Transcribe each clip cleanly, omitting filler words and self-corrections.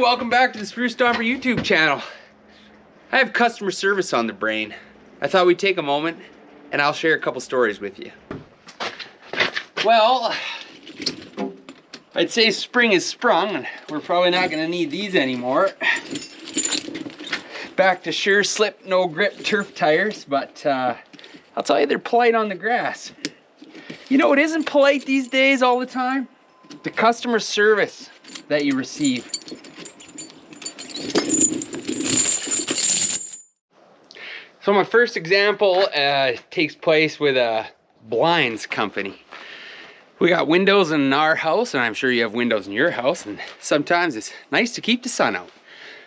welcome back to the Spruce Stomper YouTube channel. I have customer service on the brain. I thought we'd take a moment and I'll share a couple stories with you. Well, I'd say spring is sprung and we're probably not gonna need these anymore. Back to sure slip, no grip turf tires, but I'll tell you, they're polite on the grass. You know what isn't polite these days all the time? The customer service that you receive. So my first example takes place with a blinds company. We got windows in our house, and I'm sure you have windows in your house, and sometimes it's nice to keep the sun out.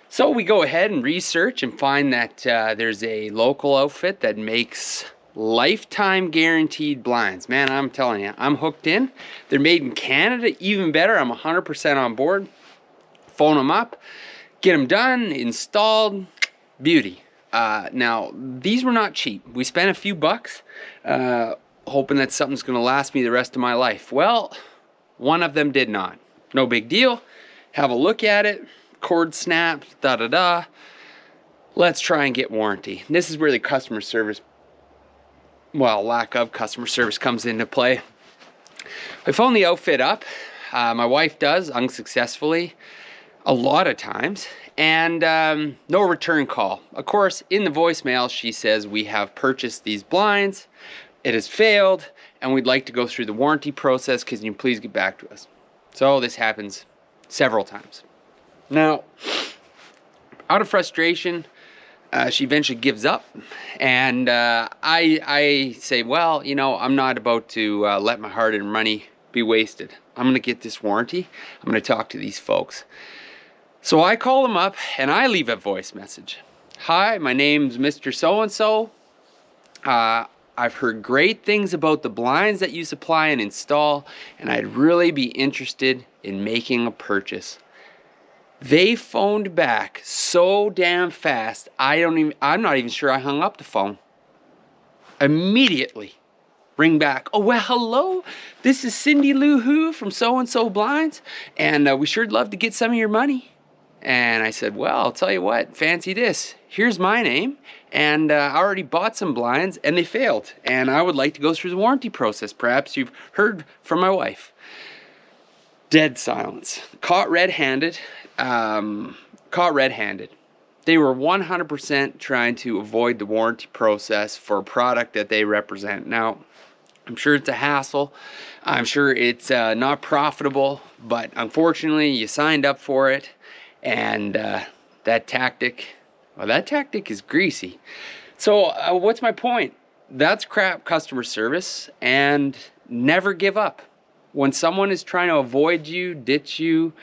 So we go ahead and research and find that there's a local outfit that makes lifetime guaranteed blinds. Man, I'm telling you, I'm hooked in. They're made in Canada, even better. I'm 100% on board. Phone them up, get them done, installed, beauty. Now, these were not cheap. We spent a few bucks, hoping that something's gonna last me the rest of my life. Well, one of them did not. No big deal. Have a look at it, cord snapped, da-da-da. Let's try and get warranty. And this is where the customer service, well, lack of customer service comes into play. I phoned the outfit up. My wife does, unsuccessfully, a lot of times. And no return call. Of course, in the voicemail, she says, we have purchased these blinds. It has failed, and we'd like to go through the warranty process. Can you please get back to us? So this happens several times. Now, out of frustration, she eventually gives up. And I say, well, you know, I'm not about to let my hard-earned money be wasted. I'm going to get this warranty. I'm going to talk to these folks. So I call them up and I leave a voice message. Hi, my name's Mr. So-and-so. I've heard great things about the blinds that you supply and install, and I'd really be interested in making a purchase. They phoned back so damn fast, I'm not even sure I hung up the phone. Immediately ring back. Oh, well, hello. This is Cindy Lou Who from So-and-so Blinds, and we sure'd love to get some of your money. And I said, well, I'll tell you what, fancy this. Here's my name, and I already bought some blinds, and they failed. And I would like to go through the warranty process. Perhaps you've heard from my wife. Dead silence. Caught red-handed. Caught red-handed. They were 100% trying to avoid the warranty process for a product that they represent. Now, I'm sure it's a hassle. I'm sure it's not profitable, but unfortunately, you signed up for it. And that tactic is greasy. So what's my point? That's crap customer service, and never give up. When someone is trying to avoid you, ditch you,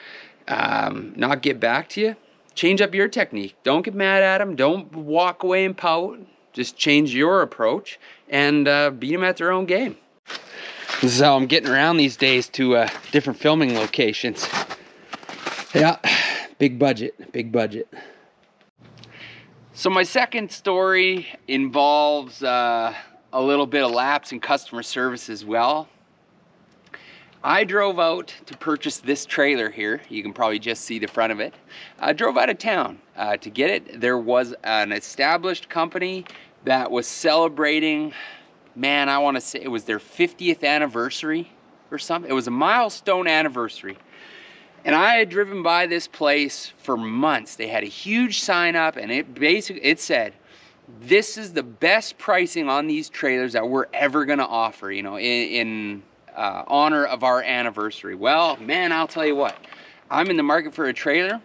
not get back to you, change up your technique. Don't get mad at them. Don't walk away and pout. Just change your approach and beat them at their own game. This is how I'm getting around these days to different filming locations. Yeah. Big budget, big budget. So my second story involves a little bit of lapse in customer service as well. I drove out to purchase this trailer here. You can probably just see the front of it. I drove out of town to get it. There was an established company that was celebrating, man, I want to say it was their 50th anniversary or something. It was a milestone anniversary. And I had driven by this place for months. They had a huge sign up, and it said, this is the best pricing on these trailers that we're ever gonna offer, you know, in honor of our anniversary. Well, man, I'll tell you what, I'm in the market for a trailer.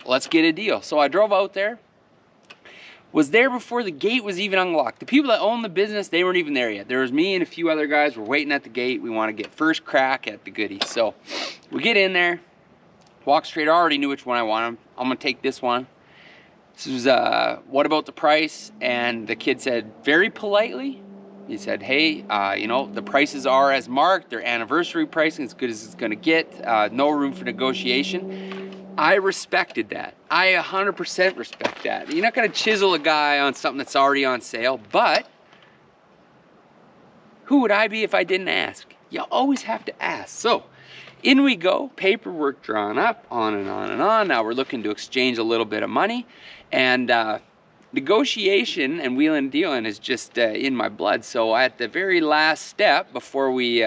Let's get a deal. So I drove out there, was there before the gate was even unlocked. The people that own the business, they weren't even there yet. There was me and a few other guys were waiting at the gate. We want to get first crack at the goodies. So we get in there. Walk straight, I already knew which one I wanted. I'm gonna take this one. This was, what about the price? And the kid said, very politely, he said, hey, you know, the prices are as marked. They're anniversary pricing, as good as it's gonna get. No room for negotiation. I respected that. I 100% respect that. You're not gonna chisel a guy on something that's already on sale, but who would I be if I didn't ask? You always have to ask. So in we go, paperwork drawn up, on and on and on. Now we're looking to exchange a little bit of money, and negotiation and wheeling and dealing is just in my blood. So at the very last step, before we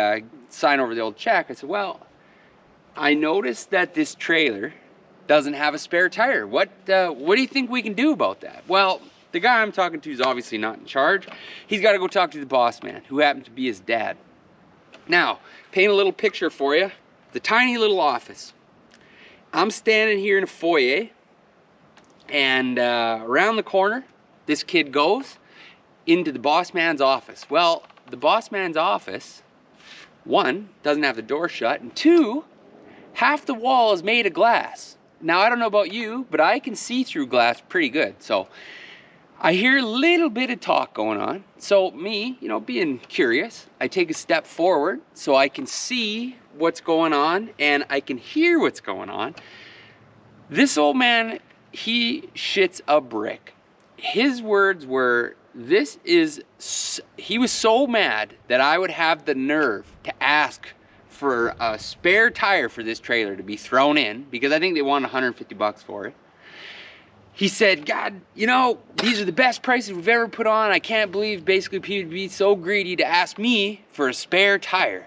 sign over the old check, I said, well, I noticed that this trailer doesn't have a spare tire. What do you think we can do about that? Well, the guy I'm talking to is obviously not in charge. He's got to go talk to the boss man, who happened to be his dad. Now, paint a little picture for you. The tiny little office. I'm standing here in a foyer, and around the corner, this kid goes into the boss man's office. Well, the boss man's office, one, doesn't have the door shut, and two, half the wall is made of glass. Now, I don't know about you, but I can see through glass pretty good. So I hear a little bit of talk going on. So me, you know, being curious, I take a step forward so I can see what's going on and I can hear what's going on. This old man, he shits a brick. His words were, he was so mad that I would have the nerve to ask for a spare tire for this trailer to be thrown in, because I think they wanted 150 bucks for it. He said, God, you know, these are the best prices we've ever put on. I can't believe basically people would be so greedy to ask me for a spare tire.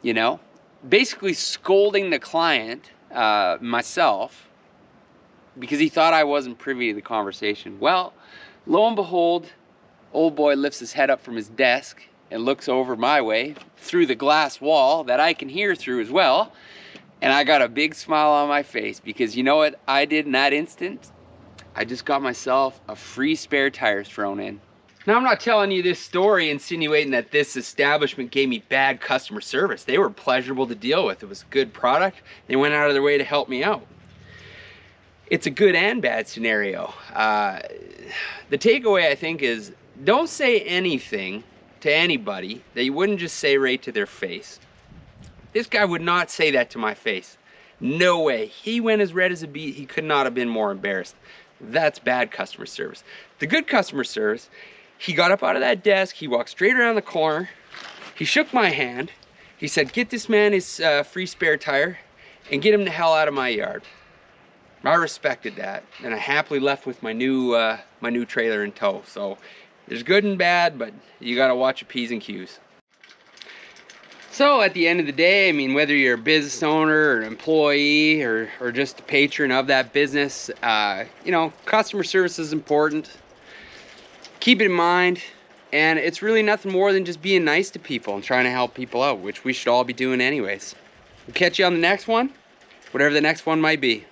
You know, basically scolding the client, myself, because he thought I wasn't privy to the conversation. Well, lo and behold, old boy lifts his head up from his desk and looks over my way through the glass wall that I can hear through as well. And I got a big smile on my face, because you know what I did in that instant? I just got myself a free spare tire thrown in. Now, I'm not telling you this story insinuating that this establishment gave me bad customer service. They were pleasurable to deal with. It was a good product. They went out of their way to help me out. It's a good and bad scenario. The takeaway, I think, is don't say anything to anybody that you wouldn't just say right to their face. This guy would not say that to my face. No way. He went as red as a beet. He could not have been more embarrassed. That's bad customer service. The good customer service, he got up out of that desk, he walked straight around the corner, he shook my hand, he said, get this man his free spare tire and get him the hell out of my yard. I respected that, and I happily left with my new trailer in tow. So there's good and bad, but you gotta watch your P's and Q's. So at the end of the day, I mean, whether you're a business owner or an employee or just a patron of that business, you know, customer service is important. Keep it in mind, and it's really nothing more than just being nice to people and trying to help people out, which we should all be doing anyways. We'll catch you on the next one, whatever the next one might be.